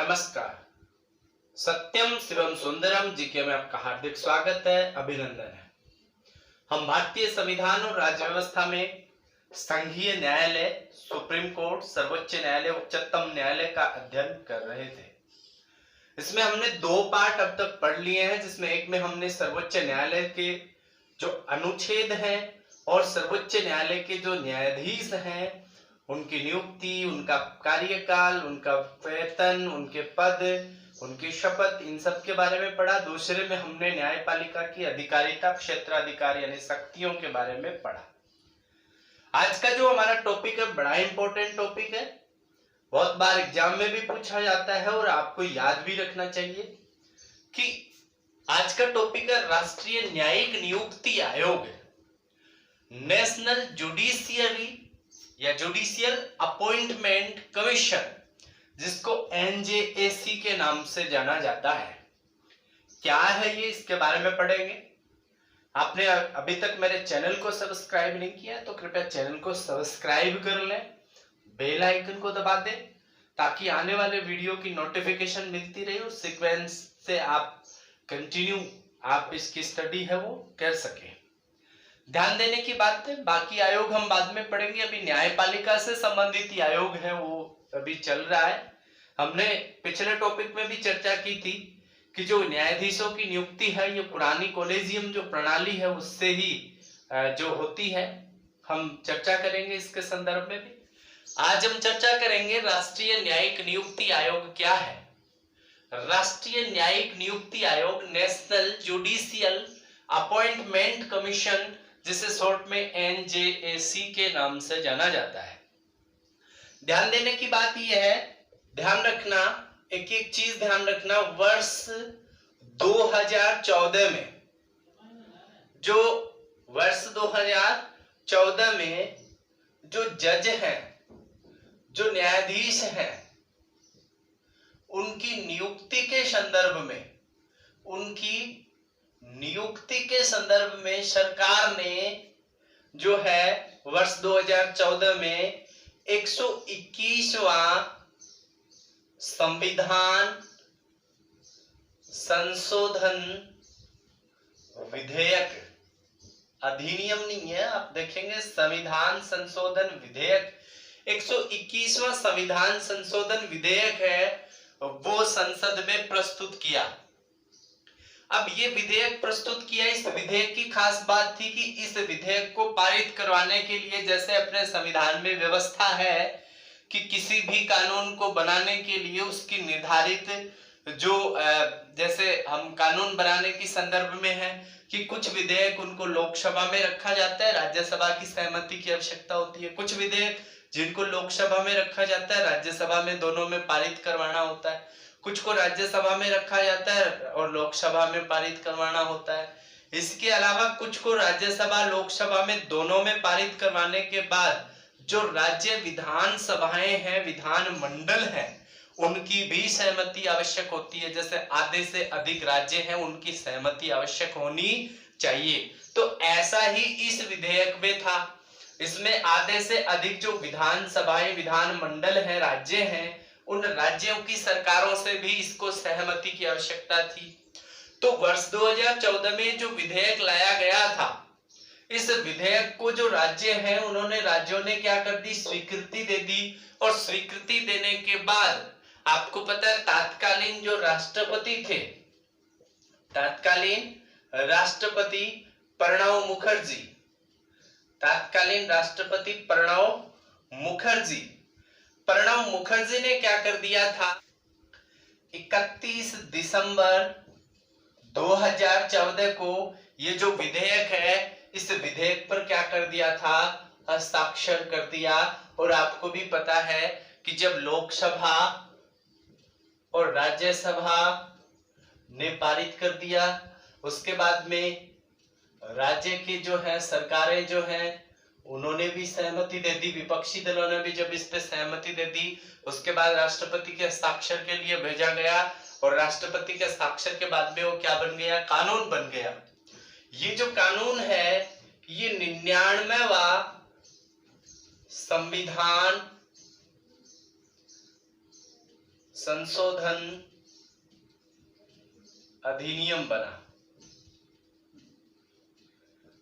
नमस्कार। सत्यम शिवम सुंदरम जी के में आपका हार्दिक स्वागत है, अभिनंदन है। हम भारतीय संविधान और राज्य व्यवस्था में संघीय न्यायालय, सुप्रीम कोर्ट, सर्वोच्च न्यायालय, उच्चतम न्यायालय का अध्ययन कर रहे थे। इसमें हमने दो पार्ट अब तक पढ़ लिए हैं, जिसमें एक में हमने सर्वोच्च न्यायालय के जो अनुच्छेद हैं और सर्वोच्च न्यायालय के जो न्यायाधीश हैं उनकी नियुक्ति, उनका कार्यकाल, उनका वेतन, उनके पद, उनकी शपथ, इन सब के बारे में पढ़ा। दूसरे में हमने न्यायपालिका की अधिकारिता, क्षेत्राधिकार यानी शक्तियों के बारे में पढ़ा। आज का जो हमारा टॉपिक है बड़ा इंपॉर्टेंट टॉपिक है, बहुत बार एग्जाम में भी पूछा जाता है और आपको याद भी रखना चाहिए कि आज का टॉपिक है राष्ट्रीय न्यायिक नियुक्ति आयोग, नेशनल जुडिशियरी या जुडिशियल अपॉइंटमेंट कमीशन, जिसको एनजेएसी के नाम से जाना जाता है। क्या है ये, इसके बारे में पढ़ेंगे। आपने अभी तक मेरे चैनल को सब्सक्राइब नहीं किया तो कृपया चैनल को सब्सक्राइब कर लें, बेल आइकन को दबा दें ताकि आने वाले वीडियो की नोटिफिकेशन मिलती रहे, उस सीक्वेंस से आप कंटिन्यू आप इसकी स्टडी है वो कर सके। ध्यान देने की बात है, बाकी आयोग हम बाद में पढ़ेंगे। अभी न्यायपालिका से संबंधित ही आयोग है वो अभी चल रहा है। हमने पिछले टॉपिक में भी चर्चा की थी कि जो न्यायाधीशों की नियुक्ति है ये पुरानी कॉलेजियम जो प्रणाली है उससे ही जो होती है, हम चर्चा करेंगे इसके संदर्भ में भी। आज हम चर्चा करेंगे राष्ट्रीय न्यायिक नियुक्ति आयोग क्या है। राष्ट्रीय न्यायिक नियुक्ति आयोग, नेशनल जुडिशियल अपॉइंटमेंट कमीशन, जिसे शॉर्ट में एनजेएसी के नाम से जाना जाता है। ध्यान देने की बात यह है, ध्यान रखना, एक एक चीज ध्यान रखना। वर्ष 2014 में वर्ष 2014 में जो जज हैं, जो न्यायाधीश हैं, उनकी नियुक्ति के संदर्भ में सरकार ने जो है वर्ष 2014 में 121वां संविधान संशोधन विधेयक, अधिनियम नहीं है, आप देखेंगे संविधान संशोधन विधेयक, 121वां संविधान संशोधन विधेयक है वो संसद में प्रस्तुत किया। अब ये विधेयक प्रस्तुत किया, इस विधेयक की खास बात थी कि इस विधेयक को पारित करवाने के लिए, जैसे अपने संविधान में व्यवस्था है कि किसी भी कानून को बनाने के लिए उसकी निर्धारित जो जैसे हम कानून बनाने की संदर्भ में है कि कुछ विधेयक उनको लोकसभा में रखा जाता है, राज्यसभा की सहमति की आवश्यकता होती है। कुछ विधेयक जिनको लोकसभा में रखा जाता है, राज्यसभा में, दोनों में पारित करवाना होता है। कुछ को राज्यसभा में रखा जाता है और लोकसभा में पारित करवाना होता है। इसके अलावा कुछ को राज्यसभा, लोकसभा में दोनों में पारित करवाने के बाद जो राज्य विधान सभाएं हैं, विधान मंडल है, उनकी भी सहमति आवश्यक होती है। जैसे आधे से अधिक राज्य हैं, उनकी सहमति आवश्यक होनी चाहिए। तो ऐसा ही इस विधेयक में था। इसमें आधे से अधिक जो विधान सभाएं, विधान मंडल है, राज्य हैं, उन राज्यों की सरकारों से भी इसको सहमति की आवश्यकता थी। तो वर्ष 2014 में जो विधेयक लाया गया था, इस विधेयक को जो राज्य हैं उन्होंने, राज्यों ने क्या कर दी, स्वीकृति दे दी। और स्वीकृति देने के बाद आपको पता है तत्कालीन जो राष्ट्रपति थे, तत्कालीन राष्ट्रपति प्रणब मुखर्जी, तत्कालीन राष्ट्रपति प्रणब मुखर्जी ने क्या कर दिया था, 31 दिसंबर 2014 को ये जो विधेयक है, इस विधेयक पर क्या कर दिया था, हस्ताक्षर कर दिया। और आपको भी पता है कि जब लोकसभा और राज्यसभा ने पारित कर दिया, उसके बाद में राज्य की जो है सरकारें जो हैं उन्होंने भी सहमति दे दी, विपक्षी दलों ने भी जब इस पे सहमति दे दी, उसके बाद राष्ट्रपति के हस्ताक्षर के लिए भेजा गया और राष्ट्रपति के हस्ताक्षर के बाद में वो क्या बन गया, कानून बन गया। ये जो कानून है ये 99वां संविधान संशोधन अधिनियम बना।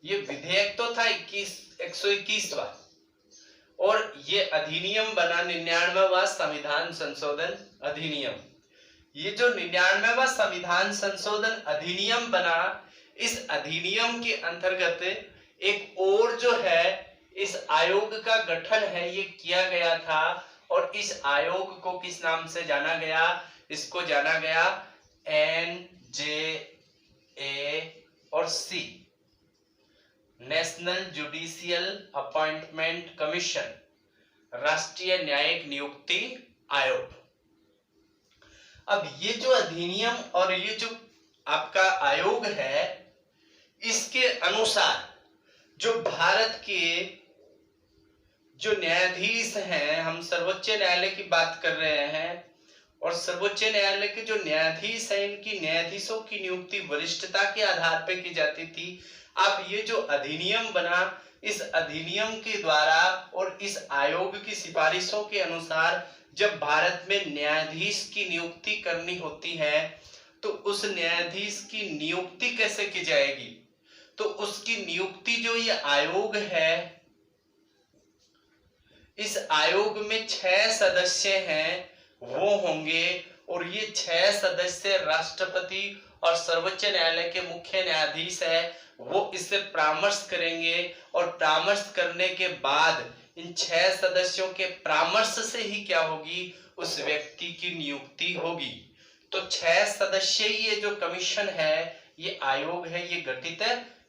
ये विधेयक तो था 121वां और ये अधिनियम बना 99वां संविधान संशोधन अधिनियम। ये जो 99वां संविधान संशोधन अधिनियम बना, इस अधिनियम के अंतर्गत एक और जो है इस आयोग का गठन है ये किया गया था और इस आयोग को किस नाम से जाना गया? इसको जाना गया NJAC, national judicial appointment commission, राष्ट्रीय न्यायिक नियुक्ति आयोग। अब ये जो अधिनियम और ये जो आपका आयोग है, इसके अनुसार जो भारत के जो न्यायाधीश हैं, हम सर्वोच्च न्यायालय की बात कर रहे हैं, और सर्वोच्च न्यायालय के जो न्यायाधीश हैं, इनकी न्यायाधीशों की नियुक्ति वरिष्ठता के आधार पर की जाती थी। अब ये जो अधिनियम बना, इस अधिनियम के द्वारा और इस आयोग की सिफारिशों के अनुसार जब भारत में न्यायाधीश की नियुक्ति करनी होती है तो उस न्यायाधीश की नियुक्ति कैसे की जाएगी? तो उसकी नियुक्ति जो ये आयोग है, इस आयोग में 6 सदस्य हैं, वो होंगे और ये 6 सदस्य राष्ट्रपति और सर्वोच्च न्यायालय के मुख्य न्यायाधीश है, वो इससे परामर्श करेंगे और परामर्श करने के बाद इन 6 सदस्यों के परामर्श से ही क्या होगी? उस व्यक्ति की नियुक्ति होगी। तो 6 सदस्यीय ये जो कमीशन है, ये आयोग है, ये गठित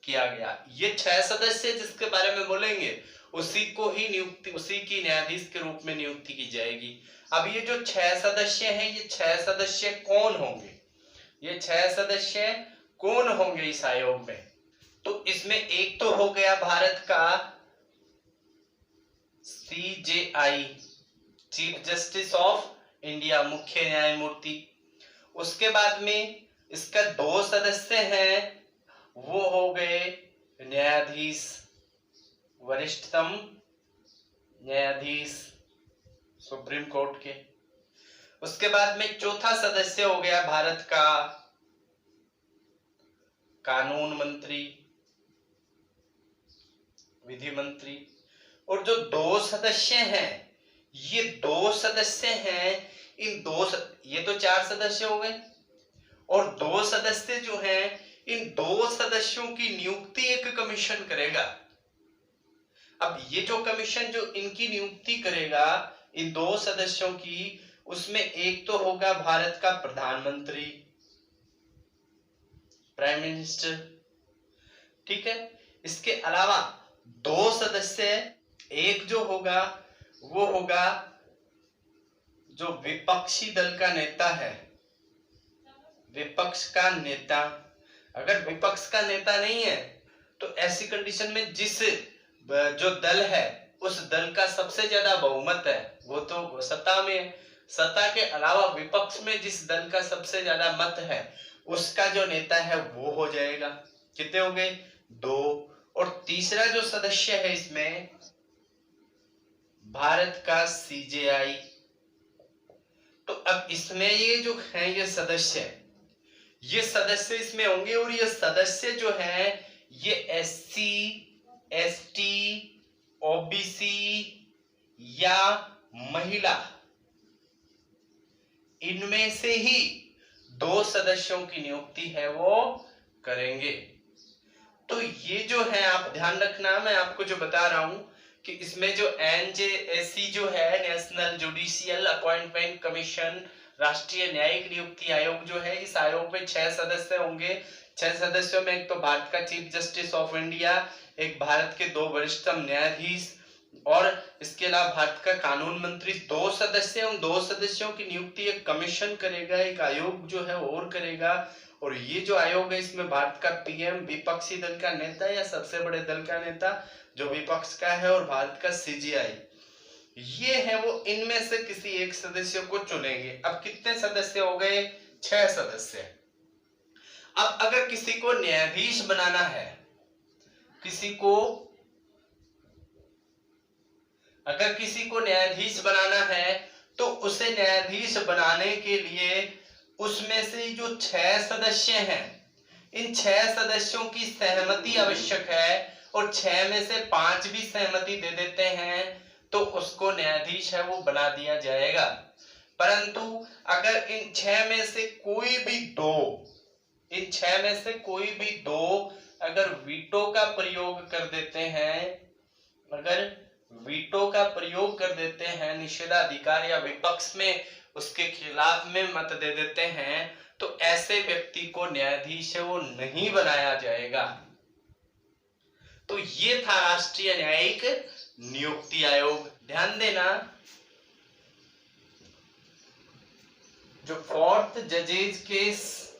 किया गया। ये 6 सदस्य जिसके बारे में बोलेंगे उसी को ही नियुक्ति, उसी की न्यायाधीश के रूप में नियुक्ति की जाएगी। अब ये जो 6 सदस्य हैं, ये 6 सदस्य कौन होंगे? ये 6 सदस्य कौन होंगे इस आयोग में? तो इसमें एक तो हो गया भारत का CJI, chief justice of India, मुख्य न्यायमूर्ति। उसके बाद में इसका 2 सदस्य हैं, वो हो गए न्यायाधीश, वरिष्ठतम न्यायाधीश सुप्रीम कोर्ट के। उसके बाद में चौथा सदस्य हो गया भारत का कानून मंत्री, विधि मंत्री। और जो 2 सदस्य हैं, ये 2 सदस्य हैं, ये तो 4 सदस्य हो गए और 2 सदस्य जो हैं, इन 2 सदस्यों की नियुक्ति एक कमीशन करेगा। अब ये जो कमीशन जो इनकी नियुक्ति करेगा इन 2 सदस्यों की, उसमें एक तो होगा भारत का प्रधानमंत्री, प्राइम मिनिस्टर, ठीक है। इसके अलावा 2 सदस्य, एक जो होगा वो होगा जो विपक्षी दल का नेता है, विपक्ष का नेता। अगर विपक्ष का नेता नहीं है तो ऐसी कंडीशन में जिस जो दल है उस दल का सबसे ज्यादा बहुमत है, वो तो सत्ता में है। सत्ता के अलावा विपक्ष में जिस दल का सबसे ज्यादा मत है उसका जो नेता है वो हो जाएगा। कितने हो गए? 2। और तीसरा जो सदस्य है इसमें भारत का CJI। तो अब इसमें ये जो है ये सदस्य इसमें होंगे और ये सदस्य जो है ये SC, ST, OBC या महिला, इनमें से ही 2 सदस्यों की नियुक्ति है वो करेंगे। तो ये जो है आप ध्यान रखना, मैं आपको जो बता रहा हूं कि इसमें जो NJAC जो है, नेशनल जुडिशियल अपॉइंटमेंट कमीशन, राष्ट्रीय न्यायिक नियुक्ति आयोग जो है, इस आयोग में 6 सदस्य होंगे। 6 सदस्यों में एक तो भारत का चीफ जस्टिस ऑफ इंडिया, एक भारत के 2 वरिष्ठतम न्यायाधीश और इसके अलावा भारत का कानून मंत्री। 2 सदस्य, उन 2 सदस्यों की नियुक्ति एक कमीशन करेगा, एक आयोग जो है और करेगा। और ये जो आयोग है इसमें भारत का PM, विपक्षी दल का नेता या सबसे बड़े दल का नेता जो विपक्ष का है, और भारत का CJI, ये है वो इनमें से किसी एक सदस्य को चुनेंगे। अब कितने सदस्य हो गए? 6 सदस्य। अब अगर किसी को न्यायाधीश बनाना है, अगर किसी को न्यायाधीश बनाना है तो उसे न्यायाधीश बनाने के लिए उसमें से जो 6 सदस्य हैं, इन 6 सदस्यों की सहमति आवश्यक है, और 6 में से 5 भी सहमति दे देते हैं तो उसको न्यायाधीश है वो बना दिया जाएगा। परंतु अगर इन 6 में से कोई भी दो अगर वीटो का प्रयोग कर देते हैं, निषेधाधिकार या विपक्ष में उसके खिलाफ में मत दे देते हैं, तो ऐसे व्यक्ति को न्यायाधीश है वो नहीं बनाया जाएगा। तो ये था राष्ट्रीय न्यायिक नियुक्ति आयोग। ध्यान देना, जो 4th जजेज केस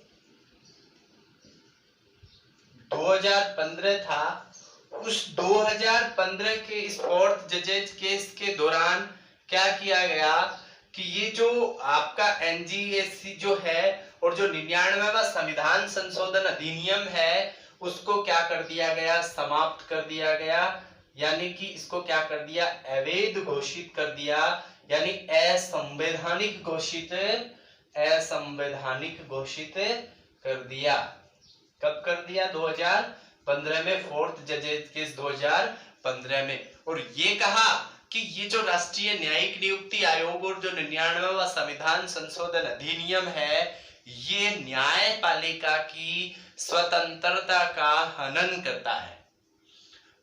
2015 था, उस 2015 के इस 4th जजेज केस के दौरान क्या किया गया कि ये जो आपका एनजीएससी जो है और जो 99वां संविधान संशोधन अधिनियम है, उसको क्या कर दिया गया, समाप्त कर दिया गया। यानी कि इसको क्या कर दिया, अवैध घोषित कर दिया, यानी असंवैधानिक घोषित कर दिया। कब कर दिया, 2015 में, 4th जजेज केस 2015 में। और ये कहा कि ये जो राष्ट्रीय न्यायिक नियुक्ति आयोग और जो 99वां संविधान संशोधन अधिनियम है, ये न्यायपालिका की स्वतंत्रता का हनन करता है,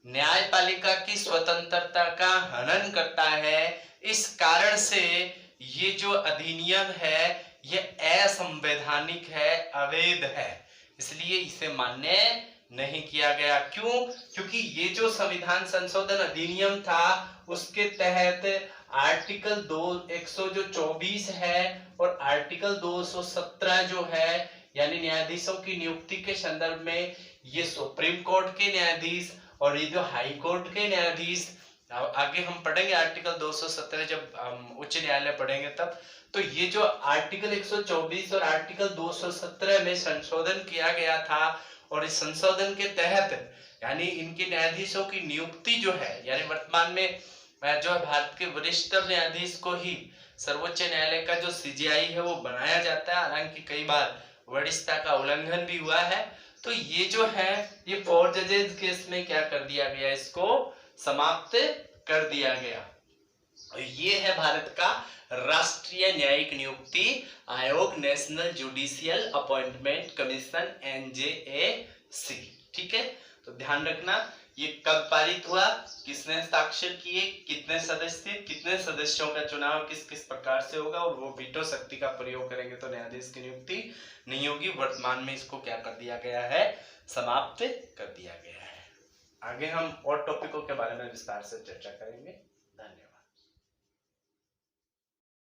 न्यायपालिका की स्वतंत्रता का हनन करता है। इस कारण से ये जो अधिनियम है ये असंवैधानिक है, अवैध है, इसलिए इसे मान्य नहीं किया गया। क्यों? क्योंकि ये जो संविधान संशोधन अधिनियम था उसके तहत आर्टिकल 124 है और आर्टिकल 217 जो है, यानी न्यायाधीशों की नियुक्ति के संदर्भ में ये सुप्रीम कोर्ट के न्यायाधीश और ये जो हाई कोर्ट के न्यायाधीश, आगे हम पढ़ेंगे आर्टिकल 217 जब हम उच्च न्यायालय पढ़ेंगे तब। तो ये जो आर्टिकल 124 और आर्टिकल 217 में संशोधन किया गया था, और इस संशोधन के तहत यानी इनके न्यायाधीशों की नियुक्ति जो है, यानी वर्तमान में जो भारत के वरिष्ठ न्यायाधीश को ही सर्वोच्च न्यायालय का जो सीजेआई है वो बनाया जाता है, हालांकि कई बार वरिष्ठता का उल्लंघन भी हुआ है। तो ये जो है ये 4 जजेज केस में क्या कर दिया गया, इसको समाप्त कर दिया गया। ये है भारत का राष्ट्रीय न्यायिक नियुक्ति आयोग, national judicial appointment commission, NJAC. ठीक है, तो ध्यान रखना ये कब पारित हुआ, किसने हस्ताक्षर किए, कितने सदस्यों का चुनाव किस किस प्रकार से होगा, और वो वीटो शक्ति का प्रयोग करेंगे तो न्यायाधीश की नियुक्ति नहीं होगी। वर्तमान में इसको क्या कर दिया गया है, समाप्त कर दिया गया है। आगे हम और टॉपिकों के बारे में विस्तार से चर्चा करेंगे।